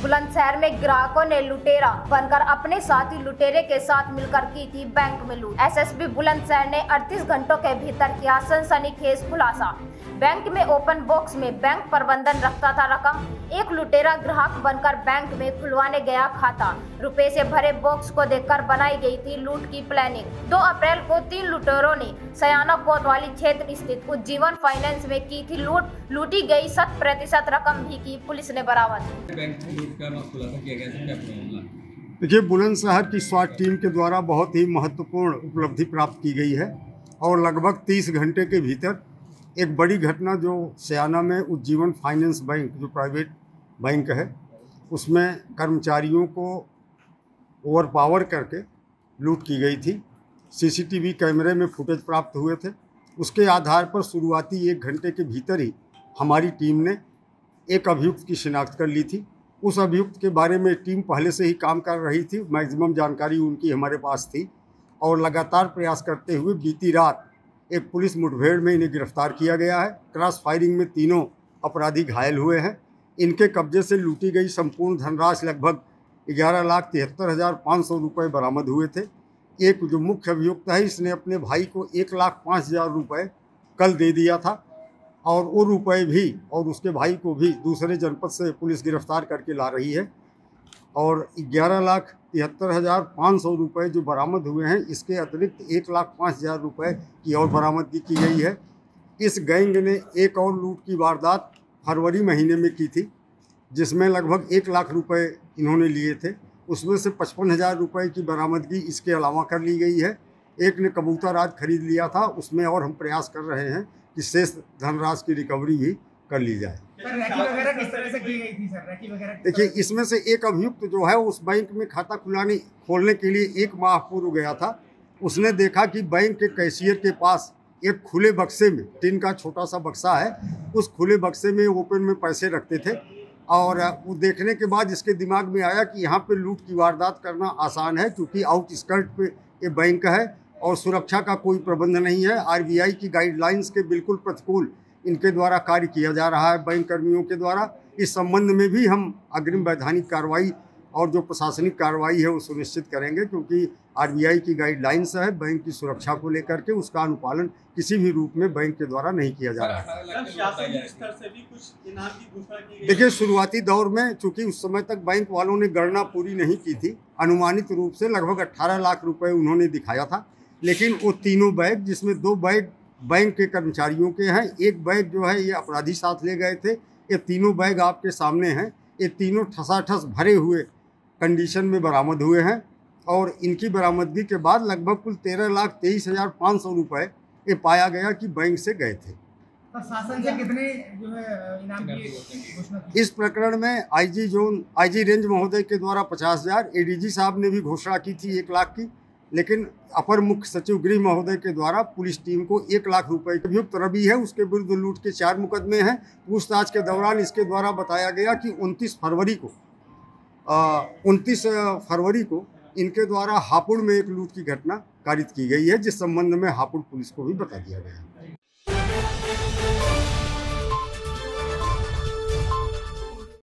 बुलंदशहर में ग्राहकों ने लुटेरा बनकर अपने साथी लुटेरे के साथ मिलकर की थी बैंक में लूट। एसएसपी बुलंदशहर ने 38 घंटों के भीतर किया सनसनीखेज खुलासा। बैंक में ओपन बॉक्स में बैंक प्रबंधन रखता था रकम। एक लुटेरा ग्राहक बनकर बैंक में खुलवाने गया खाता। रुपए से भरे बॉक्स को देखकर बनाई गई थी लूट की प्लानिंग। 2 अप्रैल को 3 लुटेरों ने सयाना कोतवाली क्षेत्र स्थित उज्जीवन फाइनेंस में की थी लूट। लूटी गई 100% रकम भी की पुलिस ने बरामद। बैंक लूट का खुलासा किया गया था, क्या मामला? देखिए, बुलंदशहर की स्वाट टीम के द्वारा बहुत ही महत्वपूर्ण उपलब्धि प्राप्त की गई है और लगभग 30 घंटे के भीतर एक बड़ी घटना जो सयाना में उज्जीवन फाइनेंस बैंक जो प्राइवेट बैंक है उसमें कर्मचारियों को ओवरपावर करके लूट की गई थी। सीसीटीवी कैमरे में फुटेज प्राप्त हुए थे। उसके आधार पर शुरुआती 1 घंटे के भीतर ही हमारी टीम ने एक अभियुक्त की शिनाख्त कर ली थी। उस अभियुक्त के बारे में टीम पहले से ही काम कर रही थी। मैक्सिमम जानकारी उनकी हमारे पास थी और लगातार प्रयास करते हुए बीती रात एक पुलिस मुठभेड़ में इन्हें गिरफ्तार किया गया है। क्रॉस फायरिंग में तीनों अपराधी घायल हुए हैं। इनके कब्जे से लूटी गई संपूर्ण धनराशि लगभग 11,73,500 रुपये बरामद हुए थे। एक जो मुख्य अभियुक्त है इसने अपने भाई को 1,05,000 रुपये कल दे दिया था और वो रुपए भी और उसके भाई को भी दूसरे जनपद से पुलिस गिरफ्तार करके ला रही है और 11,73,500 रुपये जो बरामद हुए हैं, इसके अतिरिक्त 1,05,000 रुपये की और बरामदगी की गई है। इस गैंग ने एक और लूट की वारदात फरवरी महीने में की थी जिसमें लगभग 1 लाख रुपये इन्होंने लिए थे। उसमें से 55,000 रुपये की बरामदगी इसके अलावा कर ली गई है। एक ने कबूतर आज खरीद लिया था, उसमें और हम प्रयास कर रहे हैं कि शेष धनराशि की रिकवरी भी कर ली जाए। रैकी वगैरह किस तरह से की गई थी सर? रैकी वगैरह देखिए, इसमें से एक अभियुक्त जो है उस बैंक में खाता खोलने के लिए 1 माह पूर्व गया था। उसने देखा कि बैंक के कैशियर के पास एक खुले बक्से में, टिन का छोटा सा बक्सा है, उस खुले बक्से में ओपन में पैसे रखते थे और वो देखने के बाद इसके दिमाग में आया कि यहाँ पे लूट की वारदात करना आसान है क्योंकि आउटस्कर्ट पे ये बैंक है और सुरक्षा का कोई प्रबंध नहीं है। आरबीआई की गाइडलाइंस के बिल्कुल प्रतिकूल इनके द्वारा कार्य किया जा रहा है बैंक कर्मियों के द्वारा। इस संबंध में भी हम अग्रिम वैधानिक कार्रवाई और जो प्रशासनिक कार्रवाई है वो सुनिश्चित करेंगे क्योंकि आरबीआई की गाइडलाइंस है बैंक की सुरक्षा को लेकर के, उसका अनुपालन किसी भी रूप में बैंक के द्वारा नहीं किया जा रहा है। देखिए, शुरुआती दौर में चूंकि उस समय तक बैंक वालों ने गणना पूरी नहीं की थी, अनुमानित रूप से लगभग 18 लाख रुपए उन्होंने दिखाया था, लेकिन वो तीनों बैग जिसमें 2 बैग बैंक के कर्मचारियों के हैं, एक बैग जो है ये अपराधी साथ ले गए थे। ये तीनों बैग आपके सामने हैं। ये तीनों ठसाठस भरे हुए कंडीशन में बरामद हुए हैं और इनकी बरामदगी के बाद लगभग कुल 13,23,500 रुपये ये पाया गया कि बैंक से गए थे। शासन से कितने जो है इनाम की घोषणा की? इस प्रकरण में आईजी रेंज महोदय के द्वारा 50,000, एडीजी साहब ने भी घोषणा की थी 1 लाख की, लेकिन अपर मुख्य सचिव गृह महोदय के द्वारा पुलिस टीम को 1 लाख रुपए के अभियुक्त रवि है, उसके विरुद्ध लूट के 4 मुकदमे हैं। पूछताछ के दौरान इसके द्वारा बताया गया कि 29 फरवरी को इनके द्वारा हापुड़ में एक लूट की घटना कारित की गई है जिस संबंध में हापुड़ पुलिस को भी बता दिया गया है।